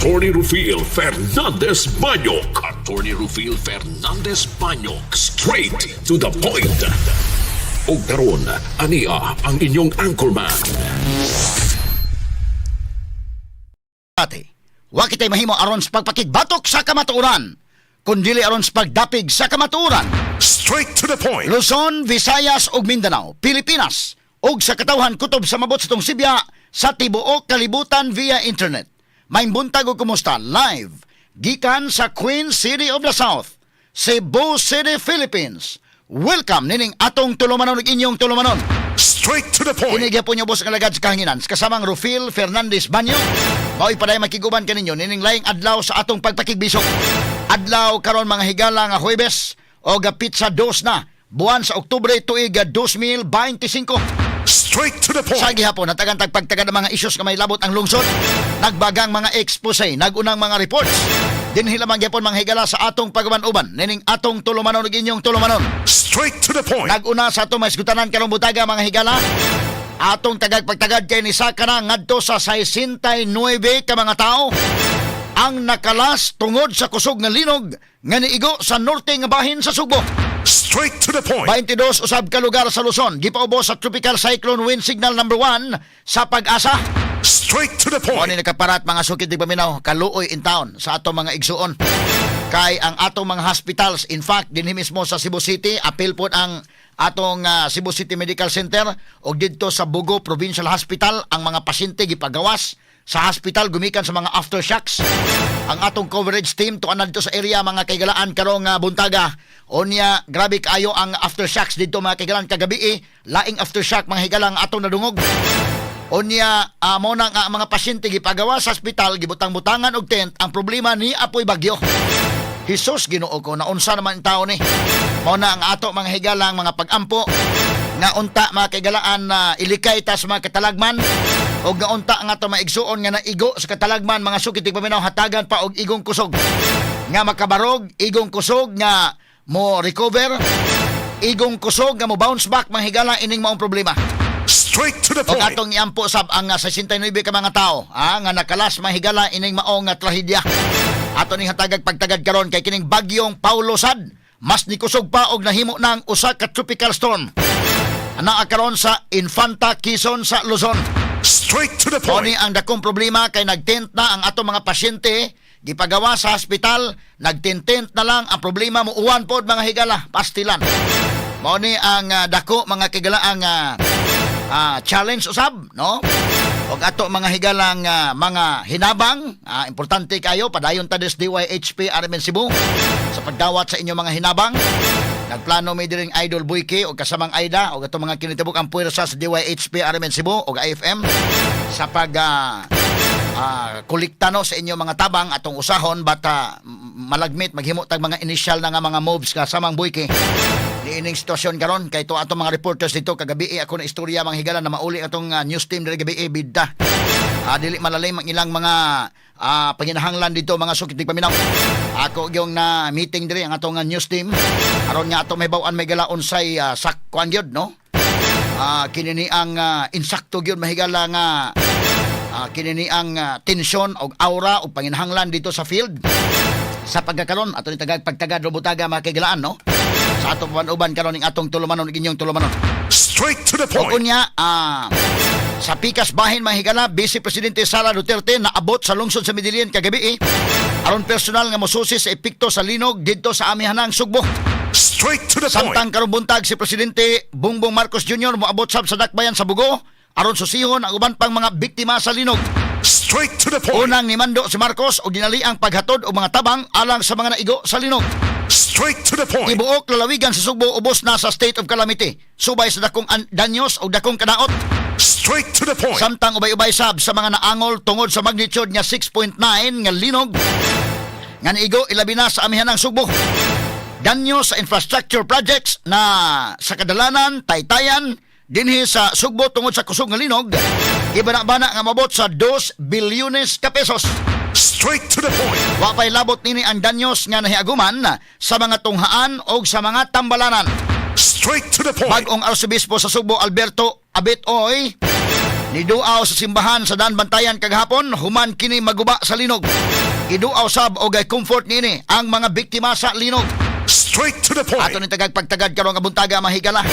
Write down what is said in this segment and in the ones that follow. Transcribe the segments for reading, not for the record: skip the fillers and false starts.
Attorney Rufil Fernandez Banyok. Attorney Rufil Fernandez Banyok. Straight to the point. O karon, ania ang inyong anchorman. Ate, wa kitay mahimo aron sa pagpakigbatok sa kamatuoran, kundili aron sa pagdapig sa kamatuoran. Straight to the point. Luzon, Visayas ug Mindanao, Pilipinas, ug sa katawhan kutob sa mabot sa tong Sibya sa tibuok kalibutan via internet. May buntag o kumusta live gikan sa Queen City of the South, Cebu City, Philippines. Welcome nining atong tulumanon ug inyong tulumanon. Straight to the point. Inigya po niyo boss ang alagad sa kahanginan kasamang Rufil Fernandez Banyo. Mao'y paday makiguban kaninyo nining laing adlaw sa atong pagpakigbisok. Adlaw karon mga higala nga Huwebes o gapit sa 2 na buwan sa Oktubre tuig 2025. Straight to the point. Sa gihapon natagan tagpagtagad ang mga issues nga may labot ang lungsod. Nagbagang mga expose, nagunang mga reports. Dinhi lamang gyapon mga higala sa atong pagaban-uban nining atong tulumanon ug inyong tulumanon. Straight to the point. Naguna sa atong masgutanan karong butaga mga higala. Atong tagagpagtagad kay ni sakana ngadto sa 69 ka mga tao ang nakalas tungod sa kusog nga linog nga niigo sa norte nga bahin sa Sugbo. Straight to the point. 22 usab ka lugar sa Luzon gipaubos sa tropical cyclone wind signal number 1 sa Pag-asa. Straight to the Mo point. ni nakaparat mga sukid di paminaw kaluoy in town sa atong mga igsuon. Kay ang atong mga hospitals, in fact dinhi mismo sa Cebu City, apil pod ang atong Cebu City Medical Center og didto sa Bugo Provincial Hospital ang mga pasyente gipagawas sa hospital gumikan sa mga aftershocks. Ang atong coverage team tuan dito sa area mga kaigalaan karong buntaga. Onya grabe kaayo ang aftershocks dito mga kaigalaan kagabi laing aftershock mga higalang atong nadungog. Onya mo nang mga pasyente gipagawas sa hospital gibutang-butangan og tent. Ang problema ni apoy bagyo. Hesus Ginoo ko naunsa naman ang tao ni. Mo na ang ato mga higalang mga pagampo nga unta mga kaigalaan na ilikay ta sa mga katalagman og nga unta nga ato maigsuon nga naigo sa katalagman mga sukit paminaw hatagan pa og igong kusog nga makabarog, igong kusog nga mo recover, igong kusog nga mo bounce back mga higala ining maong problema. Straight to the Og point. atong iampo sab ang 69 ka mga tao nga nakalas mga higala ining maong trahedya. Ato ning hatagag pagtagad karon kay kining bagyong Paulo sad mas nikusog pa og nahimo nang usa ka tropical storm. Anaa karon sa Infanta, Quezon sa Luzon. Straight to the Oni point. ang dakong problema kay nagtent na ang atong mga pasyente gipagawa sa hospital, nagtent na lang ang problema mo uwan pod mga higala, pastilan. Mao ni ang dako mga kigalaang challenge usab, no? Og ato mga higalang mga hinabang, importante kayo padayon ta des DYHP RMN Cebu sa pagdawat sa inyo mga hinabang. Nagplano may diring Idol Buike o kasamang Aida o ato mga kinitibuk ang puwersa sa DYHP RMN Cebu o IFM sa pag kolekta no sa inyo mga tabang atong usahon bata malagmit maghimo tag mga initial na nga mga moves kasamang Buike. Niining sitwasyon karon kay to atong mga reporters dito kagabi ako na istorya mga higala na mauli atong news team diri gabi bidda. Dili malalim ang ilang mga panginahanglan dito mga sukit paminaw. Ako yung na meeting diri ang atong news team aron nga ato may bawan may galaon say sakwan gyud no. Kinini ang insakto gyud mahigala nga kinini ang tensyon o aura o panginahanglan dito sa field sa pagkakaron ato ni pagtagad robutaga mga kaigalaan no sa atong uban karon ning atong tulumanon inyong tulumanon. Straight to the point. Og unya sa pikas bahin mga higala, Vice Presidente Sara Duterte naabot sa lungsod sa Medellin kagabi aron personal nga mosusi sa epekto sa linog didto sa amihanang Sugbo. Straight to the point. Samtang karong buntag si Presidente Bongbong Marcos Jr. moabot sab sa dakbayan sa Bugo aron susihon ang uban pang mga biktima sa linog. Straight to the point. Unang nimando si Marcos og dinali ang paghatod og mga tabang alang sa mga naigo sa linog. Straight to the point. Tibuok lalawigan sa Sugbo ubos na sa state of calamity. Subay sa dakong danyos o dakong kadaot. Straight to the point. Samtang ubay-ubay sab sa mga naangol tungod sa magnitude nga 6.9 nga linog nga niigo ilabi na sa amihanang Sugbo. Danyo sa infrastructure projects na sa kadalanan, taytayan, dinhi sa Sugbo tungod sa kusog nga linog, ibana-bana nga mabot sa 2 bilyones ka pesos. Straight to the point. Wapay labot nini ang danyos nga nahiaguman sa mga tunghaan o sa mga tambalanan. Straight to the point. Bagong Arsobispo sa Sugbo Alberto Abet Oy Niduaw sa simbahan sa Danbantayan kagahapon, human kini maguba sa linog. Iduaw sab og comfort niini ang mga biktima sa linog. Straight to the point. Ato ni tagag pagtagad karon nga buntaga mahigala.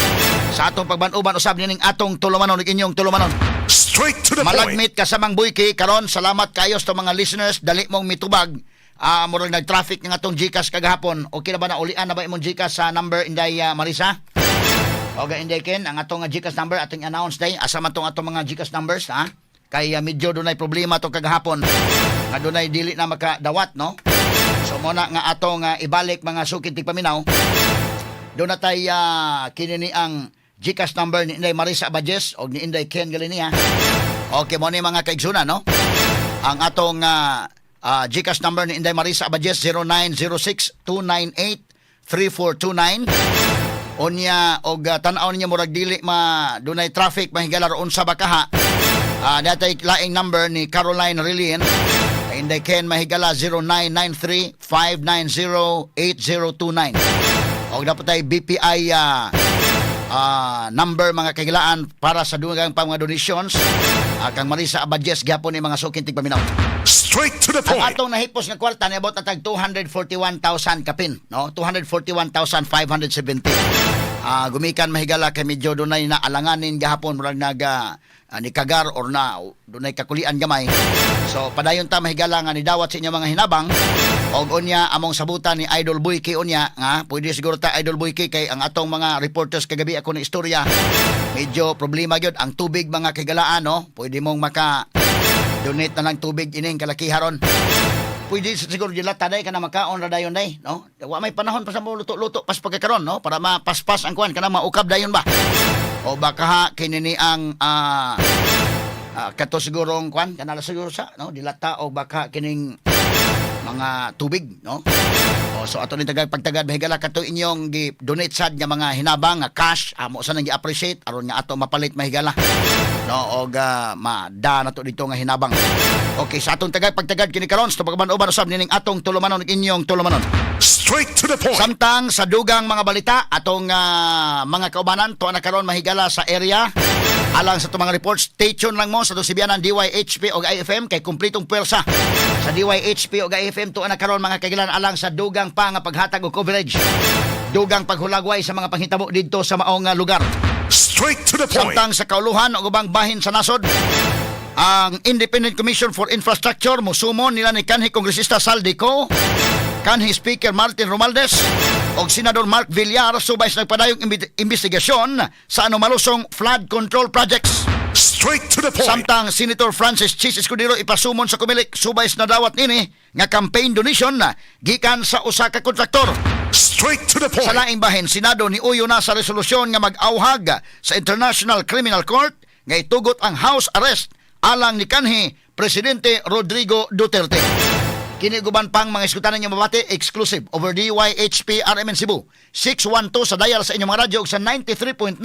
Sa atong pagban-uban usab nining atong tulumanon ug inyong tulumanon. Straight to the point. Malagmit kasamang buyki karon, salamat kayo sa mga listeners, dali mong mitubag. Murag nag-traffic ng atong GCash kagahapon. Okay na ba na ulian na ba imong GCash sa number Inday Marisa? Okay, Inday Ken, ang atong GCash number atong announce day. Asa man tong atong mga GCash numbers, ha? Kay medyo dunay problema to kagahapon. Nga dunay dili na makadawat, no? So muna nga atong ibalik mga sukit tigpaminaw. Doon na tayo kinini ang GCash number ni Inday Marisa Abajes o ni Inday Ken Galini, ha? Okay, mo ni mga kaigsunan, no? Ang atong GCash number ni Inday Marisa Abajes 0906-298-3429. Unya og tan-aw niya murag dili dunay traffic mahigala ron sa bakaha. Datay laing number ni Caroline Rillian. Inday Ken mahigala 0993-590-8029. Og dapat tay BPI number mga kagilaan para sa dugang pang mga donations. Kang Marisa Abajes gyapon ni mga sukin tigpaminaw. Straight to the point. Ang atong nahipos nga kwarta ni about natag 241,000 kapin, no? 241,570. Gumikan mahigala kay medyo dunay na alanganin gahapon murag ni kagar or na dunay kakulian gamay. So padayon ta mahigala nga nidawat sa inyo mga hinabang og unya among sabutan ni Idol Boyki unya nga pwede siguro ta Idol Boyki kay ang atong mga reporters kagabi ako na istorya medyo problema gyud ang tubig mga kagalaan, no? Pwede mong donate na lang tubig ining kalakiharon. Pwede siguro dila taday ka na makaon ra dayon day, no? Wa may panahon pa sa luto-luto pas pagkakaron, no? Para mapaspas ang kuan kana maukab dayon ba. O baka kinini ang kato sigurong kuan kanala siguro sa, no? Dilata o baka kining mga tubig, no? O so ato ni tagag pagtagad mahigala kato inyong gi-donate sad nga mga hinabang nga cash, amo sa nang gi-appreciate aron nga ato mapalit mahigala. No, og mada na to dito nga hinabang. Okay, sa atong tagag pagtagad kini karon sa pagban-uban usab nining atong tulumanon ug inyong tulumanon. Straight to the point. Samtang sa dugang mga balita atong mga kaubanan to na karon mahigala sa area. Alang sa itong mga reports, stay tuned lang mo sa itong Sibianan DYHP o IFM kay kumplitong pwersa sa DYHP o IFM to na karon mga kagilan alang sa dugang pa nga paghatag o coverage. Dugang paghulagway sa mga panghitabo dito sa maong lugar. Straight to the point. Samtang sa kauluhan o ubang bahin sa nasod, ang Independent Commission for Infrastructure musumon nila ni kanhi Kongresista Saldico, kanhi Speaker Martin Romualdez o Senador Mark Villar subay sa nagpadayong investigasyon sa anomalusong flood control projects. Straight to the point. Samtang Senator Francis Chis Escudero ipasumon sa Kumilik subay sa nadawat nini nga campaign donation gikan sa usa ka kontraktor. Straight to the point. Sa laing bahin, Senado ni uyo na sa resolusyon nga mag-awhag sa International Criminal Court nga itugot ang house arrest alang ni kanhi Presidente Rodrigo Duterte. Kiniguban pang mga iskutanan niyo mabati exclusive over DYHP RMN Cebu 612 sa dial sa inyong mga radyo sa 93.9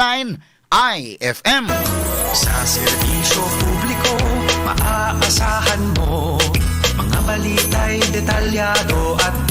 IFM. Sa serbisyo publiko, maaasahan mo mga balita'y detalyado at